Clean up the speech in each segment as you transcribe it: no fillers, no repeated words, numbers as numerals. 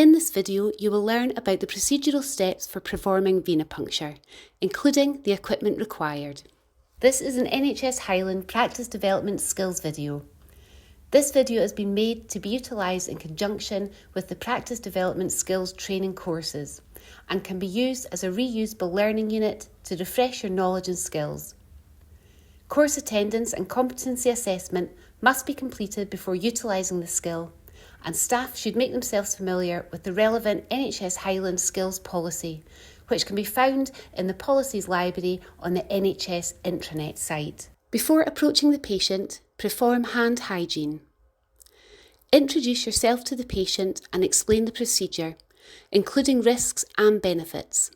In this video, you will learn about the procedural steps for performing venipuncture, including the equipment required. This is an NHS Highland practice development skills video. This video has been made to be utilised in conjunction with the practice development skills training courses and can be used as a reusable learning unit to refresh your knowledge and skills. Course attendance and competency assessment must be completed before utilising the skill, and staff should make themselves familiar with the relevant NHS Highland skills policy, which can be found in the policies library on the NHS intranet site. Before approaching the patient, perform hand hygiene. Introduce yourself to the patient and explain the procedure, including risks and benefits.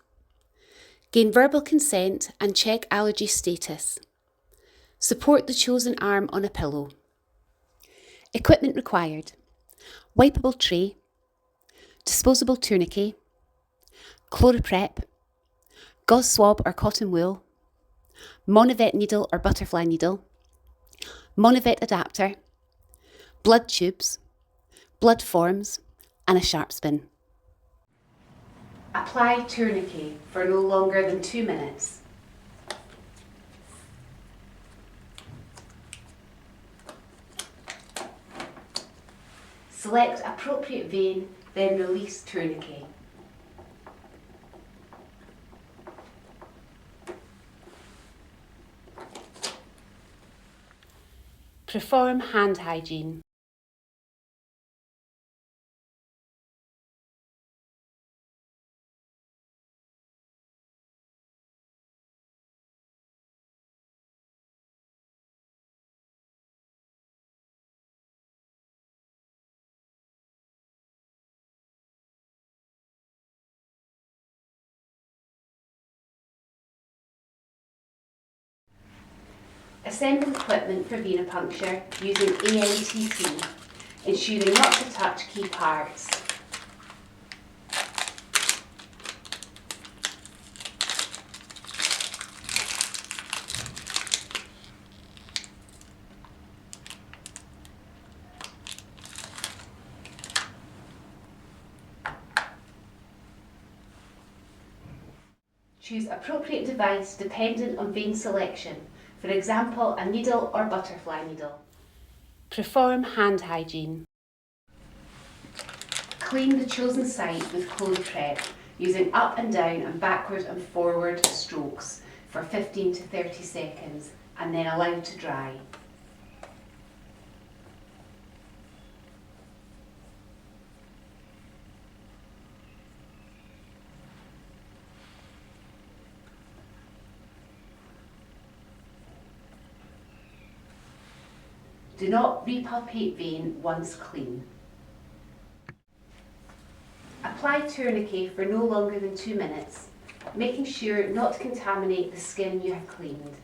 Gain verbal consent and check allergy status. Support the chosen arm on a pillow. Equipment required: wipeable tray, disposable tourniquet, chloroprep, gauze swab or cotton wool, Monovet needle or butterfly needle, Monovet adapter, blood tubes, blood forms and a sharp spin. Apply tourniquet for no longer than 2 minutes. Select appropriate vein, then release tourniquet. Perform hand hygiene. Assemble equipment for venipuncture using ANTT, ensuring not to touch key parts. Choose appropriate device dependent on vein selection. For example, a needle or butterfly needle. Perform hand hygiene. Clean the chosen site with chloroprep, using up and down and backward and forward strokes for 15 to 30 seconds and then allow to dry. Do not repalpate vein once clean. Apply tourniquet for no longer than 2 minutes, making sure not to contaminate the skin you have cleaned.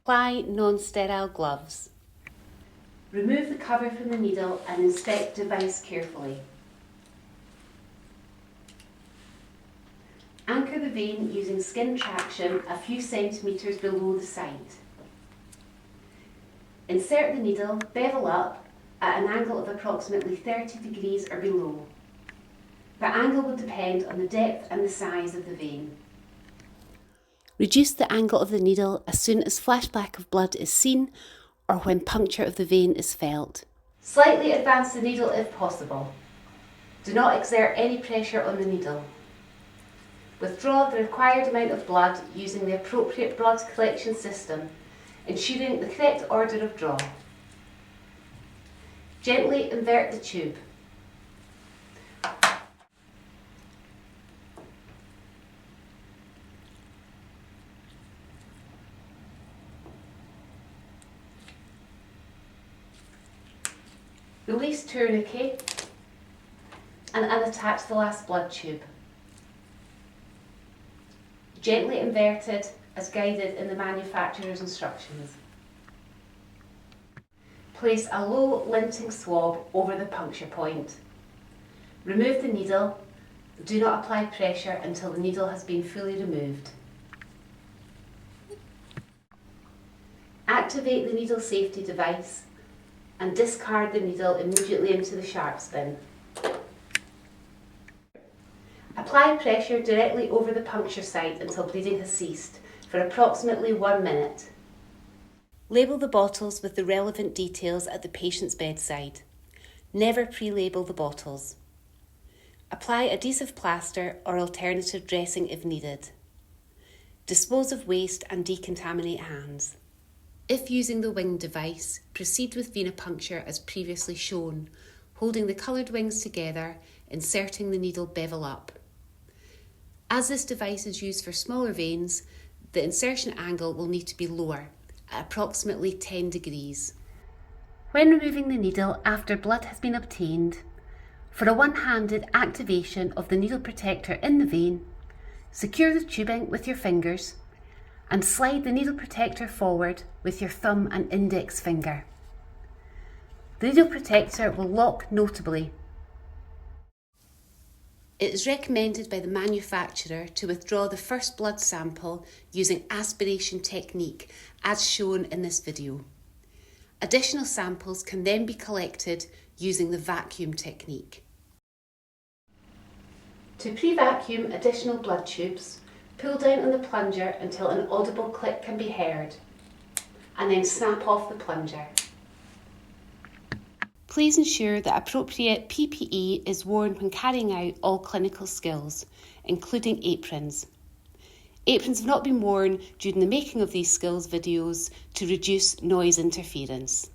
Apply non-sterile gloves. Remove the cover from the needle and inspect device carefully. Anchor the vein using skin traction a few centimetres below the site. Insert the needle, bevel up, at an angle of approximately 30 degrees or below. The angle will depend on the depth and the size of the vein. Reduce the angle of the needle as soon as flashback of blood is seen or when puncture of the vein is felt. Slightly advance the needle if possible. Do not exert any pressure on the needle. Withdraw the required amount of blood using the appropriate blood collection system, ensuring the correct order of draw. Gently invert the tube. Release tourniquet and unattach the last blood tube. Gently inverted as guided in the manufacturer's instructions. Place a low linting swab over the puncture point. Remove the needle. Do not apply pressure until the needle has been fully removed. Activate the needle safety device and discard the needle immediately into the sharps bin. Apply pressure directly over the puncture site until bleeding has ceased for approximately 1 minute. Label the bottles with the relevant details at the patient's bedside. Never pre-label the bottles. Apply adhesive plaster or alternative dressing if needed. Dispose of waste and decontaminate hands. If using the wing device, proceed with venipuncture as previously shown, holding the coloured wings together, inserting the needle bevel up. As this device is used for smaller veins, the insertion angle will need to be lower, at approximately 10 degrees. When removing the needle after blood has been obtained, for a one-handed activation of the needle protector in the vein, secure the tubing with your fingers and slide the needle protector forward with your thumb and index finger. The needle protector will lock notably. It is recommended by the manufacturer to withdraw the first blood sample using aspiration technique as shown in this video. Additional samples can then be collected using the vacuum technique. To pre-vacuum additional blood tubes, pull down on the plunger until an audible click can be heard, and then snap off the plunger. Please ensure that appropriate PPE is worn when carrying out all clinical skills, including aprons. Aprons have not been worn during the making of these skills videos to reduce noise interference.